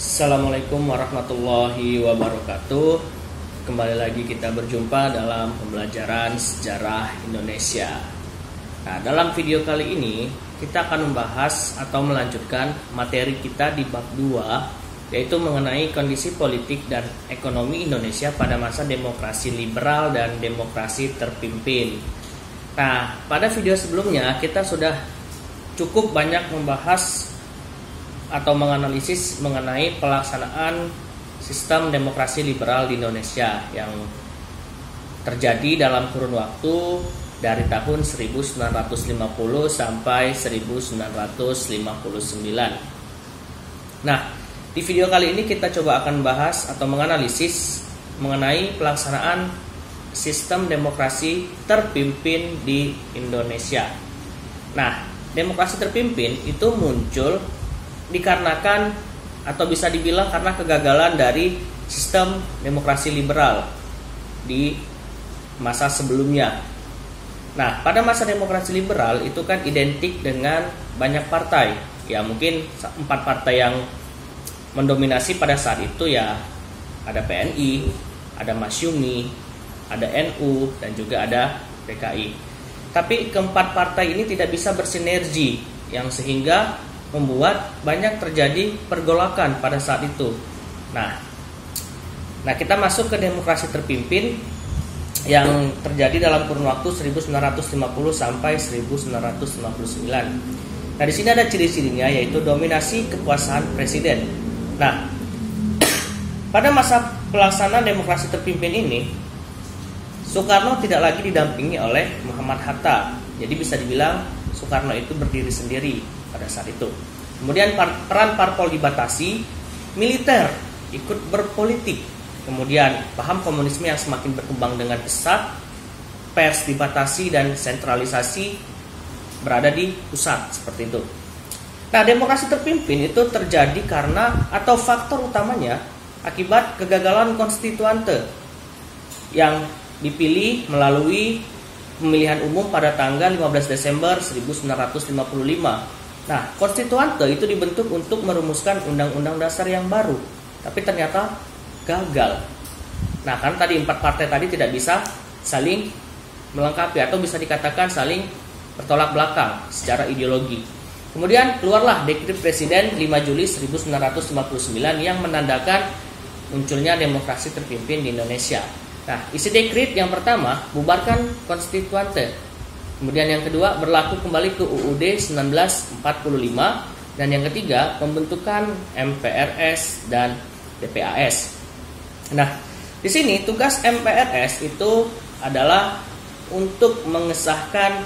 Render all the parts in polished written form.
Assalamualaikum warahmatullahi wabarakatuh. Kembali lagi kita berjumpa dalam pembelajaran sejarah Indonesia. Nah, dalam video kali ini kita akan membahas atau melanjutkan materi kita di bab 2, yaitu mengenai kondisi politik dan ekonomi Indonesia pada masa demokrasi liberal dan demokrasi terpimpin. Nah, pada video sebelumnya kita sudah cukup banyak membahas atau menganalisis mengenai pelaksanaan sistem demokrasi liberal di Indonesia yang terjadi dalam kurun waktu dari tahun 1950 sampai 1959. Nah, di video kali ini kita coba akan bahas atau menganalisis mengenai pelaksanaan sistem demokrasi terpimpin di Indonesia. Nah, demokrasi terpimpin itu muncul dikarenakan atau bisa dibilang karena kegagalan dari sistem demokrasi liberal di masa sebelumnya. Nah, pada masa demokrasi liberal itu kan identik dengan banyak partai. Ya, mungkin 4 partai yang mendominasi pada saat itu ya ada PNI, ada Masyumi, ada NU, dan juga ada PKI. Tapi keempat partai ini tidak bisa bersinergi yang sehingga membuat banyak terjadi pergolakan pada saat itu. Nah, kita masuk ke demokrasi terpimpin yang terjadi dalam kurun waktu 1950 sampai 1959. Nah, di sini ada ciri-cirinya yaitu dominasi kekuasaan presiden. Nah, pada masa pelaksanaan demokrasi terpimpin ini, Soekarno tidak lagi didampingi oleh Muhammad Hatta. Jadi bisa dibilang Soekarno itu berdiri sendiri pada saat itu. Kemudian peran parpol dibatasi, militer ikut berpolitik. Kemudian paham komunisme yang semakin berkembang dengan pesat, pers dibatasi dan sentralisasi berada di pusat seperti itu. Nah, demokrasi terpimpin itu terjadi karena atau faktor utamanya akibat kegagalan konstituante yang dipilih melalui pemilihan umum pada tanggal 15 Desember 1955. Nah, konstituante itu dibentuk untuk merumuskan undang-undang dasar yang baru, tapi ternyata gagal. Nah, karena tadi 4 partai tadi tidak bisa saling melengkapi atau bisa dikatakan saling bertolak belakang secara ideologi. Kemudian keluarlah dekret Presiden 5 Juli 1959 yang menandakan munculnya demokrasi terpimpin di Indonesia. Nah, isi dekret yang pertama, bubarkan konstituante. Kemudian yang kedua, berlaku kembali ke UUD 1945. Dan yang ketiga, pembentukan MPRS dan DPAS. Nah, di sini tugas MPRS itu adalah untuk mengesahkan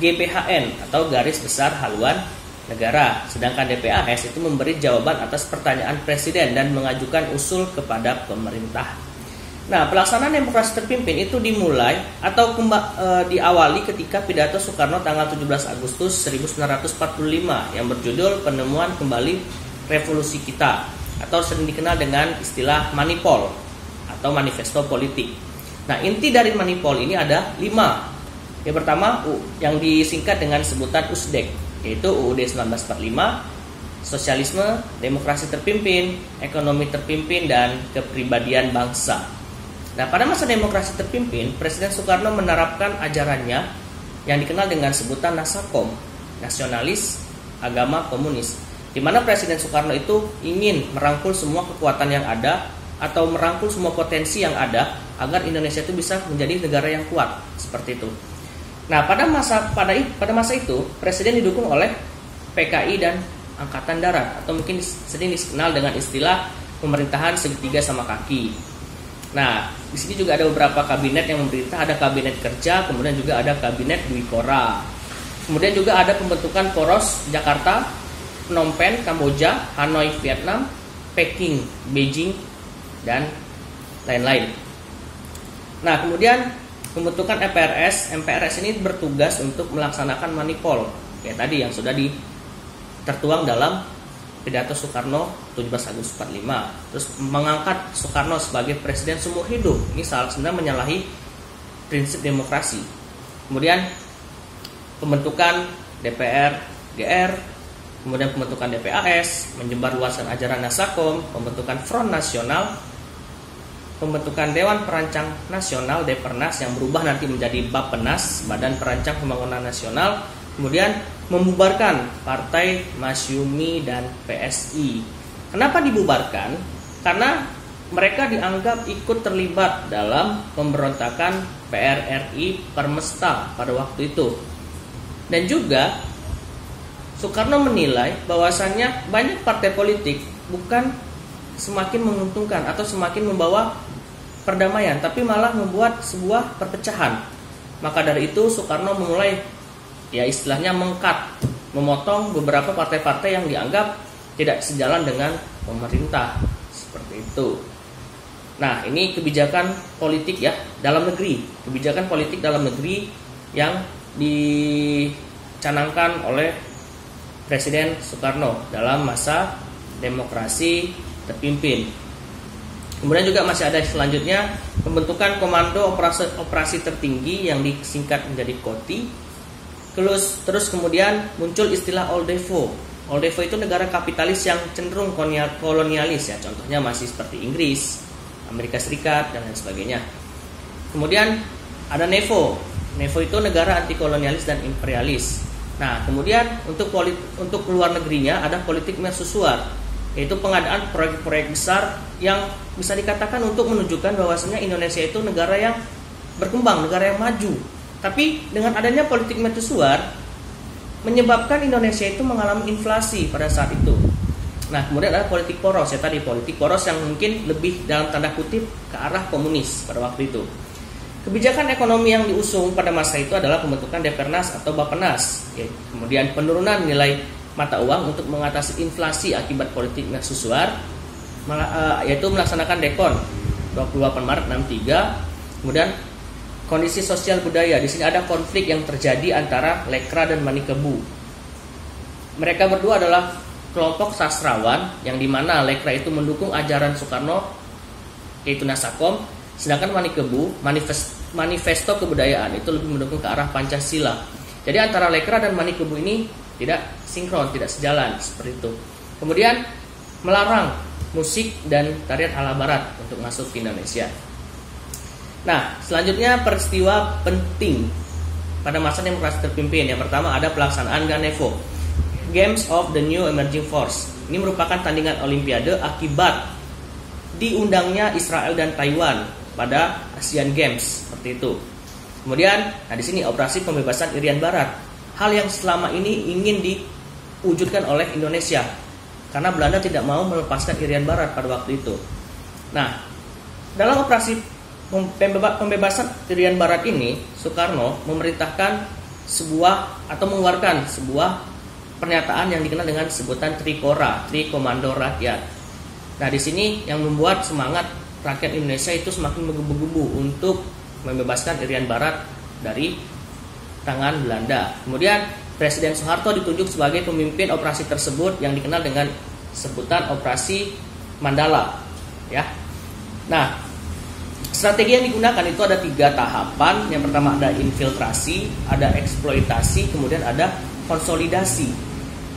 GBHN atau Garis Besar Haluan Negara. Sedangkan DPAS itu memberi jawaban atas pertanyaan presiden dan mengajukan usul kepada pemerintah. Nah, pelaksanaan demokrasi terpimpin itu dimulai atau diawali ketika pidato Soekarno tanggal 17 Agustus 1945 yang berjudul Penemuan Kembali Revolusi Kita atau sering dikenal dengan istilah Manipol atau Manifesto Politik. Nah, inti dari Manipol ini ada 5. Yang pertama yang disingkat dengan sebutan USDEK, yaitu UUD 1945, Sosialisme, Demokrasi Terpimpin, Ekonomi Terpimpin, dan Kepribadian Bangsa. Nah, pada masa demokrasi terpimpin, Presiden Soekarno menerapkan ajarannya yang dikenal dengan sebutan Nasakom, nasionalis, agama komunis, di mana Presiden Soekarno itu ingin merangkul semua kekuatan yang ada atau merangkul semua potensi yang ada agar Indonesia itu bisa menjadi negara yang kuat, seperti itu. Nah, pada masa itu, Presiden didukung oleh PKI dan Angkatan Darat atau mungkin sering dikenal dengan istilah pemerintahan segitiga sama kaki. Nah, di sini juga ada beberapa kabinet yang memerintah, ada kabinet kerja, kemudian juga ada kabinet Dwi Kora. Kemudian juga ada pembentukan poros Jakarta, Phnom Penh, Kamboja, Hanoi, Vietnam, Peking, Beijing, dan lain-lain. Nah, kemudian pembentukan MPRS. MPRS ini bertugas untuk melaksanakan manipol, ya tadi yang sudah tertuang dalam pidato Soekarno 17 Agustus 45. Terus mengangkat Soekarno sebagai presiden seumur hidup. Ini sebenarnya menyalahi prinsip demokrasi. Kemudian pembentukan DPR, GR, kemudian pembentukan DPAS, menyebarluaskan ajaran Nasakom, pembentukan Front Nasional, pembentukan Dewan Perancang Nasional Depernas yang berubah nanti menjadi Bappenas, Badan Perancang Pembangunan Nasional, kemudian membubarkan Partai Masyumi dan PSI. Kenapa dibubarkan? Karena mereka dianggap ikut terlibat dalam pemberontakan PRRI Permesta pada waktu itu. Dan juga Soekarno menilai bahwasannya banyak partai politik bukan semakin menguntungkan atau semakin membawa perdamaian, tapi malah membuat sebuah perpecahan. Maka dari itu Soekarno memulai, ya istilahnya memotong beberapa partai-partai yang dianggap tidak sejalan dengan pemerintah, seperti itu. Nah, ini kebijakan politik ya dalam negeri, kebijakan politik dalam negeri yang dicanangkan oleh Presiden Soekarno dalam masa demokrasi terpimpin. Kemudian juga masih ada selanjutnya pembentukan Komando Operasi Tertinggi yang disingkat menjadi KOTI. Terus kemudian muncul istilah Old Devo. Old Devo itu negara kapitalis yang cenderung kolonialis ya, contohnya masih seperti Inggris, Amerika Serikat dan lain sebagainya. Kemudian ada NEVO. NEVO itu negara anti kolonialis dan imperialis. Nah, kemudian untuk luar negerinya ada politik mercusuar, yaitu pengadaan proyek-proyek besar yang bisa dikatakan untuk menunjukkan bahwasanya Indonesia itu negara yang berkembang, negara yang maju. Tapi dengan adanya politik mercusuar menyebabkan Indonesia itu mengalami inflasi pada saat itu. Nah, kemudian ada politik poros ya tadi, politik poros yang mungkin lebih dalam tanda kutip ke arah komunis pada waktu itu. Kebijakan ekonomi yang diusung pada masa itu adalah pembentukan Depernas atau Bappenas, ya. Kemudian penurunan nilai mata uang untuk mengatasi inflasi akibat politik mercusuar, yaitu melaksanakan Dekon 28 Maret 63. Kemudian kondisi sosial budaya, di sini ada konflik yang terjadi antara Lekra dan Manikebu. Mereka berdua adalah kelompok sastrawan yang dimana Lekra itu mendukung ajaran Soekarno, yaitu Nasakom, sedangkan Manikebu manifesto kebudayaan itu lebih mendukung ke arah Pancasila. Jadi antara Lekra dan Manikebu ini tidak sinkron, tidak sejalan seperti itu. Kemudian melarang musik dan tarian ala barat untuk masuk ke Indonesia. Nah, selanjutnya peristiwa penting pada masa demokrasi terpimpin. Yang pertama ada pelaksanaan GANEVO, Games of the New Emerging Force. Ini merupakan tandingan olimpiade akibat diundangnya Israel dan Taiwan pada Asian Games seperti itu. Kemudian, di sini operasi pembebasan Irian Barat, hal yang selama ini ingin diwujudkan oleh Indonesia karena Belanda tidak mau melepaskan Irian Barat pada waktu itu. Nah, dalam operasi pembebasan Irian Barat ini, Soekarno memerintahkan mengeluarkan sebuah pernyataan yang dikenal dengan sebutan Trikora, Tri Komando Rakyat. Nah, di sini yang membuat semangat rakyat Indonesia itu semakin menggebu-gebu untuk membebaskan Irian Barat dari tangan Belanda. Kemudian Presiden Soeharto ditunjuk sebagai pemimpin operasi tersebut yang dikenal dengan sebutan Operasi Mandala. Ya. Nah, strategi yang digunakan itu ada 3 tahapan. Yang pertama ada infiltrasi, ada eksploitasi, kemudian ada konsolidasi.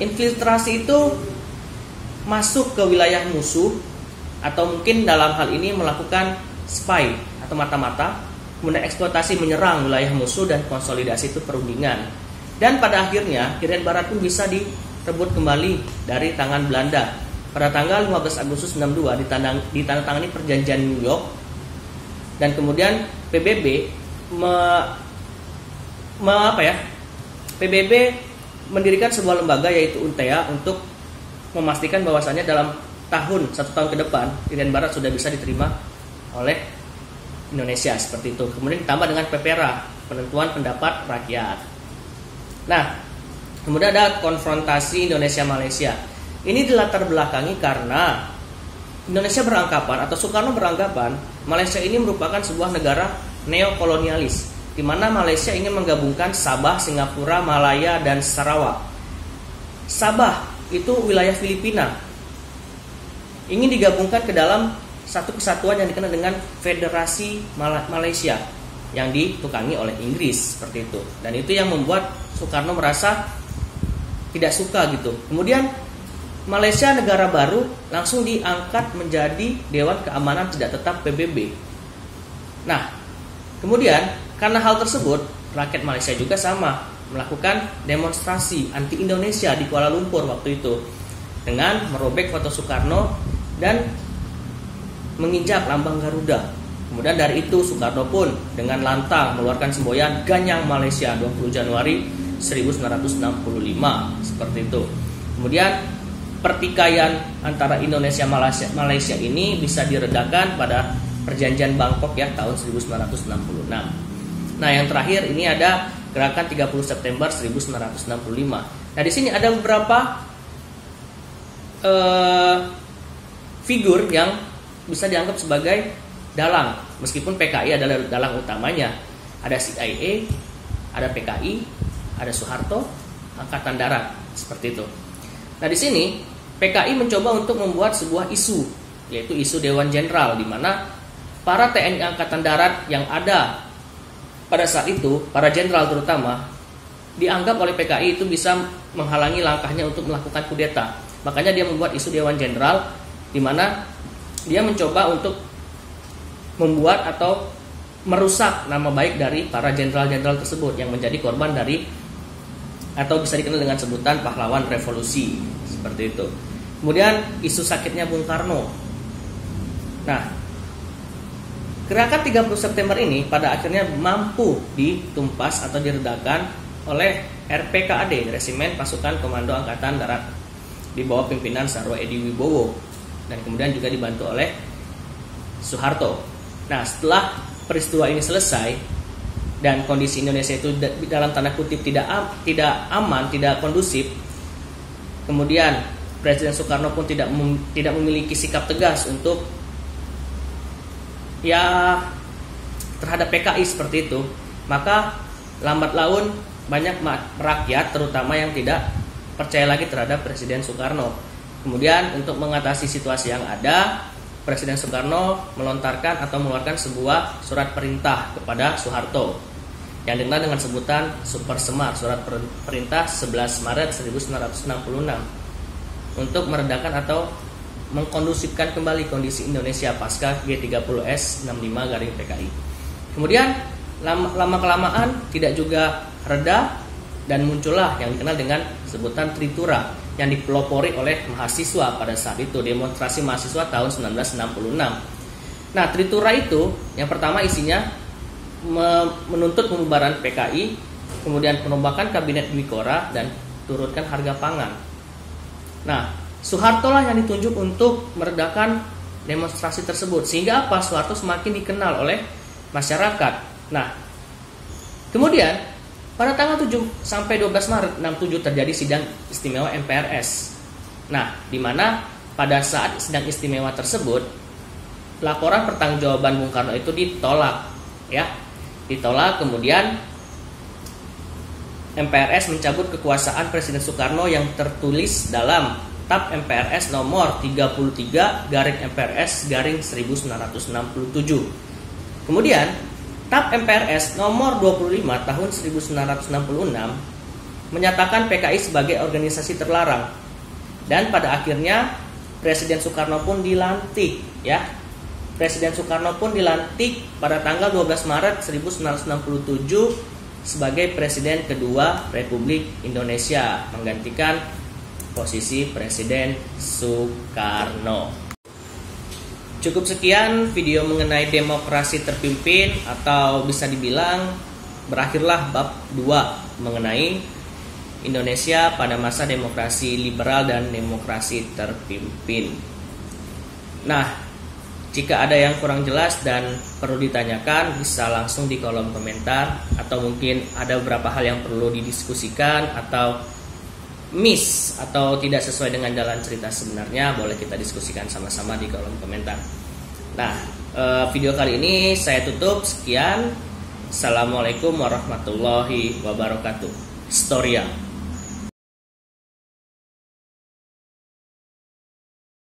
Infiltrasi itu masuk ke wilayah musuh, atau mungkin dalam hal ini melakukan spy atau mata-mata. Kemudian eksploitasi menyerang wilayah musuh, dan konsolidasi itu perundingan. Dan pada akhirnya Irian Barat pun bisa direbut kembali dari tangan Belanda. Pada tanggal 15 Agustus 62 ditandatangani perjanjian New York, dan kemudian PBB PBB mendirikan sebuah lembaga yaitu UNTEA untuk memastikan bahwasannya dalam 1 tahun ke depan Irian Barat sudah bisa diterima oleh Indonesia seperti itu. Kemudian ditambah dengan PPRA, penentuan pendapat rakyat. Nah, kemudian ada konfrontasi Indonesia-Malaysia. Ini dilatar belakangi karena Indonesia beranggapan atau Soekarno beranggapan Malaysia ini merupakan sebuah negara neokolonialis, di mana Malaysia ingin menggabungkan Sabah, Singapura, Malaya, dan Sarawak. Sabah itu wilayah Filipina, ingin digabungkan ke dalam satu kesatuan yang dikenal dengan Federasi Malaysia yang ditukangi oleh Inggris seperti itu. Dan itu yang membuat Soekarno merasa tidak suka gitu. Kemudian Malaysia negara baru langsung diangkat menjadi Dewan Keamanan Tidak Tetap PBB. Nah, kemudian karena hal tersebut, rakyat Malaysia juga sama melakukan demonstrasi anti Indonesia di Kuala Lumpur waktu itu dengan merobek foto Soekarno dan menginjak lambang Garuda. Kemudian dari itu Soekarno pun dengan lantang mengeluarkan semboyan Ganyang Malaysia 20 Januari 1965 seperti itu. Kemudian pertikaian antara Indonesia Malaysia ini bisa diredakan pada Perjanjian Bangkok ya tahun 1966. Nah, yang terakhir ini ada gerakan 30 September 1965. Nah, di sini ada beberapa figur yang bisa dianggap sebagai dalang, meskipun PKI adalah dalang utamanya. Ada CIA, ada PKI, ada Soeharto, Angkatan Darat, seperti itu. Nah, di sini PKI mencoba untuk membuat sebuah isu, yaitu isu Dewan Jenderal, di mana para TNI Angkatan Darat yang ada pada saat itu, para jenderal terutama, dianggap oleh PKI itu bisa menghalangi langkahnya untuk melakukan kudeta. Makanya dia membuat isu Dewan Jenderal, di mana dia mencoba untuk membuat atau merusak nama baik dari para jenderal-jenderal tersebut yang menjadi korban dari atau bisa dikenal dengan sebutan pahlawan revolusi, seperti itu. Kemudian isu sakitnya Bung Karno. Nah, gerakan 30 September ini pada akhirnya mampu ditumpas atau diredakan oleh RPKAD, Resimen Pasukan Komando Angkatan Darat, di bawah pimpinan Sarwo Edi Wibowo, dan kemudian juga dibantu oleh Soeharto. Nah, setelah peristiwa ini selesai dan kondisi Indonesia itu dalam tanda kutip tidak aman, tidak kondusif, kemudian Presiden Soekarno pun tidak memiliki sikap tegas untuk terhadap PKI seperti itu, maka lambat laun banyak rakyat terutama yang tidak percaya lagi terhadap Presiden Soekarno. Kemudian untuk mengatasi situasi yang ada, Presiden Soekarno melontarkan atau mengeluarkan sebuah surat perintah kepada Soeharto yang dikenal dengan sebutan Super Semar, surat perintah 11 Maret 1966 untuk meredakan atau mengkondusifkan kembali kondisi Indonesia pasca G30S 65 PKI. Kemudian lama-kelamaan tidak juga reda dan muncullah yang dikenal dengan sebutan Tritura yang dipelopori oleh mahasiswa pada saat itu, demonstrasi mahasiswa tahun 1966. Nah, Tritura itu yang pertama isinya menuntut pembubaran PKI, kemudian perombakan kabinet Dwi Korah dan turunkan harga pangan. Nah, Soeharto lah yang ditunjuk untuk meredakan demonstrasi tersebut, sehingga apa? Soeharto semakin dikenal oleh masyarakat. Nah, kemudian pada tanggal 7 sampai 12 Maret 67 terjadi sidang istimewa MPRS. Nah, di mana pada saat sidang istimewa tersebut laporan pertanggungjawaban Bung Karno itu ditolak, ya. Ditolak, kemudian MPRS mencabut kekuasaan Presiden Soekarno yang tertulis dalam TAP MPRS nomor 33 MPRS 1967. Kemudian TAP MPRS nomor 25 tahun 1966 menyatakan PKI sebagai organisasi terlarang. Dan pada akhirnya Presiden Soekarno pun dilantik, ya. Presiden Soekarno pun dilantik pada tanggal 12 Maret 1967 sebagai Presiden kedua Republik Indonesia, menggantikan posisi Presiden Soekarno. Cukup sekian video mengenai demokrasi terpimpin, atau bisa dibilang berakhirlah bab 2 mengenai Indonesia pada masa demokrasi liberal dan demokrasi terpimpin. Nah, jika ada yang kurang jelas dan perlu ditanyakan, bisa langsung di kolom komentar, atau mungkin ada beberapa hal yang perlu didiskusikan atau miss atau tidak sesuai dengan jalan cerita sebenarnya, boleh kita diskusikan sama-sama di kolom komentar. Nah, video kali ini saya tutup. Sekian. Assalamualaikum warahmatullahi wabarakatuh. Storia.